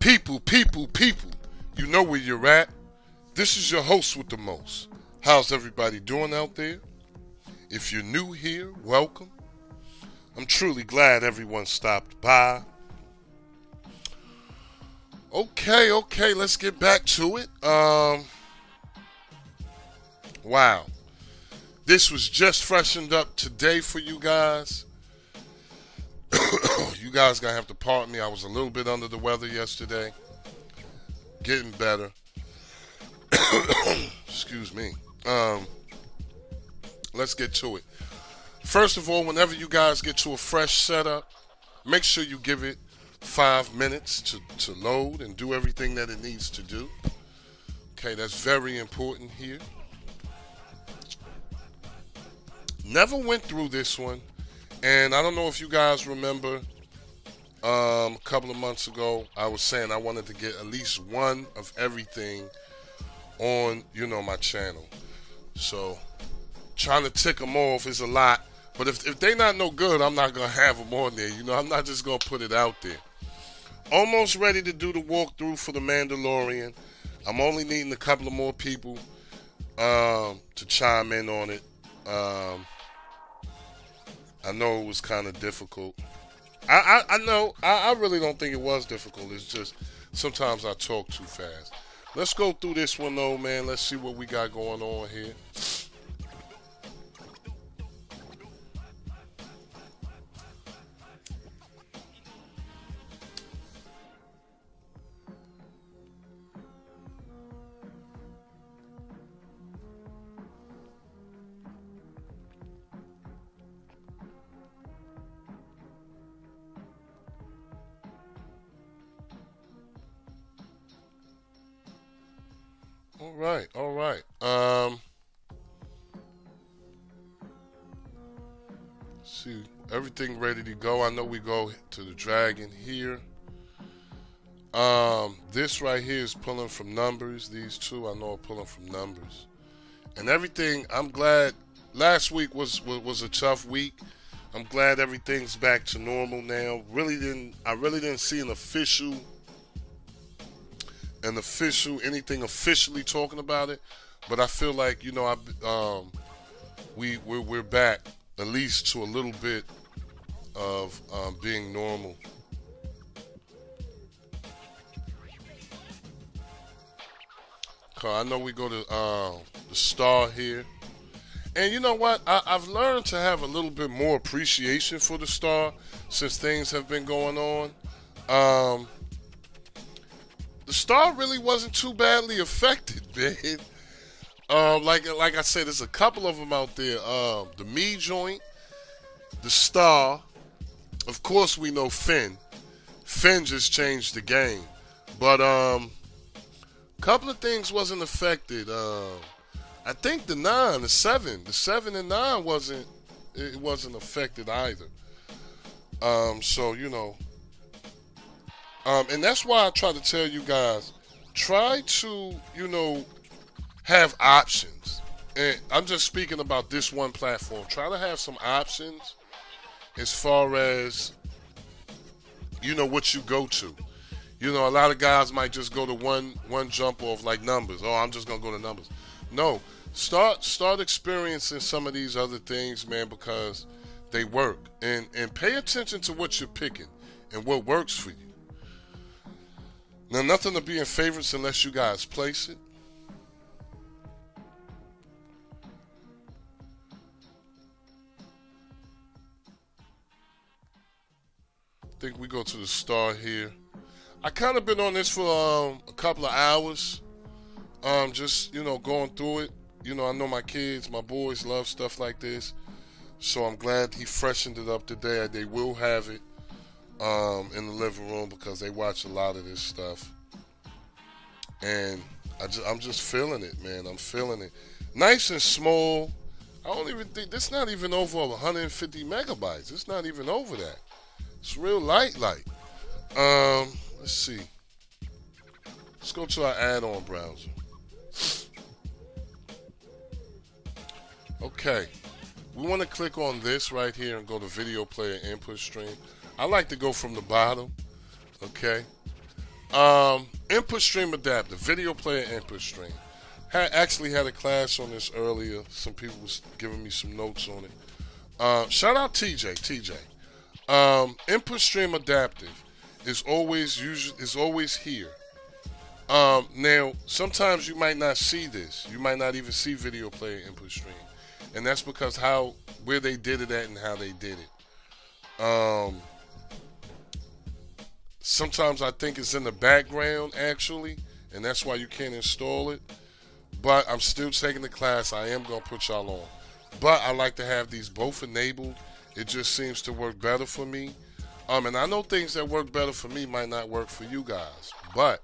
People, you know where you're at. This is your host with the most. How's everybody doing out there? If you're new here, welcome. I'm truly glad everyone stopped by. Okay, let's get back to it. Wow. This was just freshened up today for you guys. You guys gonna have to pardon me. I was a little bit under the weather yesterday. Getting better. Excuse me. Let's get to it. First of all, whenever you guys get to a fresh setup, make sure you give it 5 minutes to load and do everything that it needs to do. Okay, that's very important here. Never went through this one, and I don't know if you guys remember, a couple of months ago, I was saying I wanted to get at least one of everything on, my channel. So, trying to tick them off is a lot, but if they not no good, I'm not going to have them on there. I'm not just going to put it out there. Almost ready to do the walkthrough for the Mandalorian. I'm only needing a couple of more people to chime in on it. I know it was kind of difficult. I know. I really don't think it was difficult. It's just sometimes I talk too fast. Let's go through this one, though, man. Let's see what we got going on here. All right. See, everything ready to go. I know we go to the dragon here. This right here is pulling from numbers. These two I know are pulling from numbers. And everything, I'm glad. Last week was a tough week. I'm glad everything's back to normal now. I really didn't see anything officially talking about it, but I feel like we're back at least to a little bit of being normal. I know we go to the star here, and you know what? I've learned to have a little bit more appreciation for the star since things have been going on. The star really wasn't too badly affected, man. Like I said, there's a couple of them out there. The me joint, the star. Of course, we know Finn. Finn just changed the game, but a couple of things wasn't affected. I think the 7 and 9 wasn't affected either. And that's why I try to tell you guys, try to, have options. And I'm just speaking about this one platform. Try to have some options as far as, what you go to. A lot of guys might just go to one jump off like numbers. Oh, I'm just going to go to numbers. No, start experiencing some of these other things, man, because they work. And pay attention to what you're picking and what works for you. Now, nothing to be in favorites unless you guys place it. I think we go to the star here. I kind of been on this for a couple of hours. Just, going through it. I know my kids, my boys love stuff like this. So I'm glad he freshened it up today. They will have it in the living room because they watch a lot of this stuff. And I'm just feeling it, man. I'm feeling it. Nice and small. I don't even think, this not even over 150 megabytes. It's not even over that. It's real light. Let's see. Let's go to our add-on browser. Okay. We want to click on this right here and go to video player input stream. I like to go from the bottom. Okay. Input stream adapter, video player input stream. Actually had a class on this earlier. Some people was giving me some notes on it. Shout out TJ. Input stream adaptive is always here. Now, sometimes you might not see this. You might not even see video player input stream, and that's because where they did it at and how they did it. Sometimes I think it's in the background actually, and that's why you can't install it. But I'm still taking the class. I am gonna put y'all on. But I like to have these both enabled. It just seems to work better for me. And I know things that work better for me might not work for you guys, but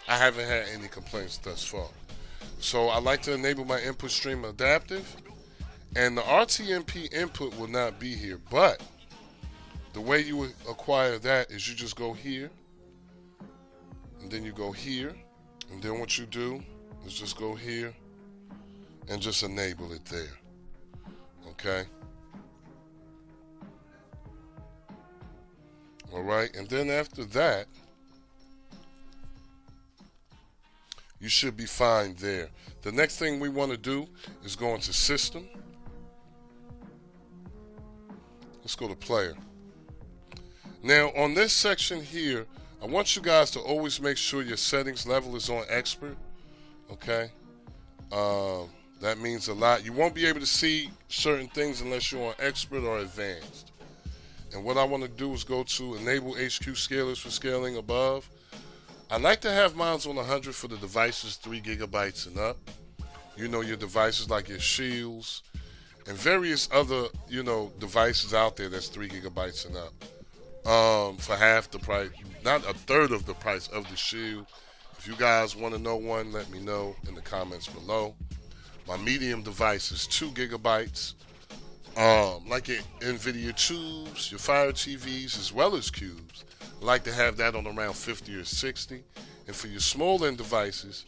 I haven't had any complaints thus far. So I like to enable my input stream adaptive, and the RTMP input will not be here, but the way you would acquire that is you just go here, and then you go here, and then what you do is just go here and just enable it there. Okay? Alright, and then after that, you should be fine there. The next thing we want to do is go into System. Let's go to Player. Now, on this section here, I want you guys to always make sure your settings level is on Expert. Okay? That means a lot. You won't be able to see certain things unless you're on Expert or Advanced. And what I want to do is go to Enable HQ Scalers for scaling above. I like to have mine on 100 for the devices 3 gigabytes and up. You know, your devices like your Shields and various other, devices out there that's 3 gigabytes and up. For half the price, not a third of the price of the Shield. If you guys want to know one, let me know in the comments below. My medium device is 2 gigabytes. Like your NVIDIA tubes, your Fire TVs, as well as cubes. I like to have that on around 50 or 60. And for your small end devices,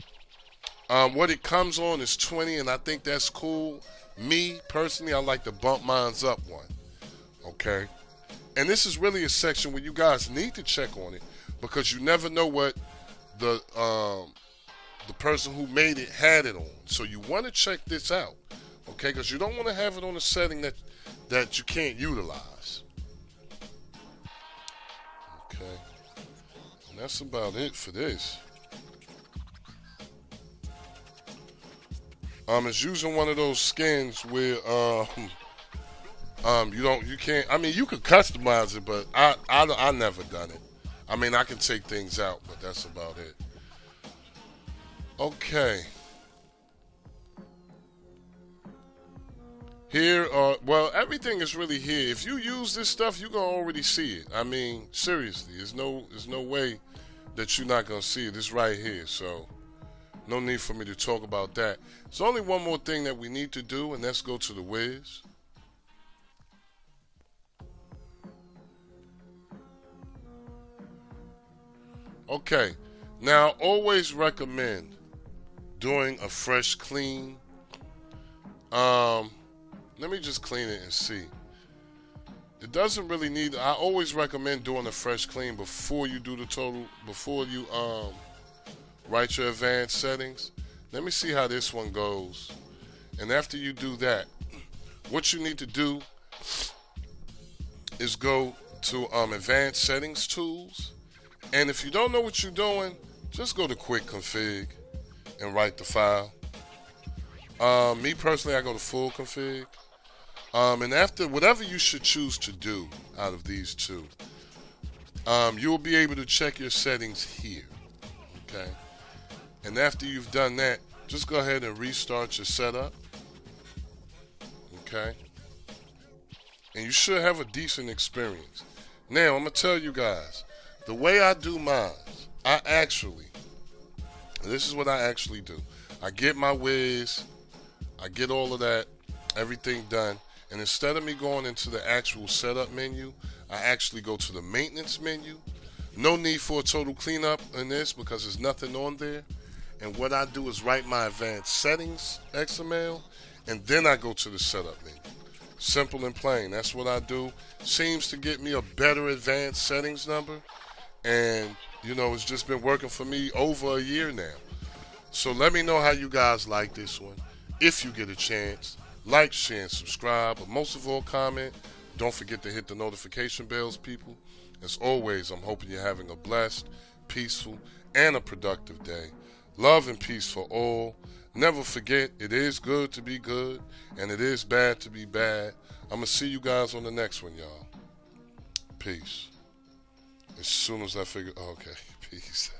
what it comes on is 20, and I think that's cool. Me, personally, I like to bump mines up one. Okay? And this is really a section where you guys need to check on it, because you never know what the person who made it had it on. So you want to check this out. Okay, because you don't want to have it on a setting that you can't utilize. Okay, and that's about it for this. It's using one of those skins where you can't. I mean, you could customize it, but I never done it. I mean, I can take things out, but that's about it. Okay. Here, well, everything is really here. If you use this stuff, you're gonna already see it. I mean, seriously, there's no way that you're not gonna see it. It's right here, so no need for me to talk about that. There's only one more thing that we need to do, and let's go to the Wiz. Okay, now always recommend doing a fresh clean. Let me just clean it and see. It doesn't really need, I always recommend doing a fresh clean before you do the total, before you write your advanced settings. Let me see how this one goes. And after you do that, what you need to do is go to advanced settings tools. And if you don't know what you're doing, just go to quick config and write the file. Me personally, I go to full config. And after whatever you should choose to do out of these two, you'll be able to check your settings here. Okay. And after you've done that, just go ahead and restart your setup. Okay. And you should have a decent experience. Now, I'm going to tell you guys, the way I do mine, this is what I actually do. I get my Wiz, I get all of that, everything done. And instead of me going into the actual setup menu, I actually go to the maintenance menu. No need for a total cleanup in this because there's nothing on there. And what I do is write my advanced settings XML, and then I go to the setup menu. Simple and plain. That's what I do. Seems to get me a better advanced settings number, and You know, it's just been working for me over a year now. So let me know how you guys like this one. If you get a chance, like, share, and subscribe. But most of all, comment. Don't forget to hit the notification bells, people. As always, I'm hoping you're having a blessed, peaceful, and a productive day. Love and peace for all. Never forget, it is good to be good, and it is bad to be bad. I'm going to see you guys on the next one, y'all. Peace. As soon as I figure, okay, peace.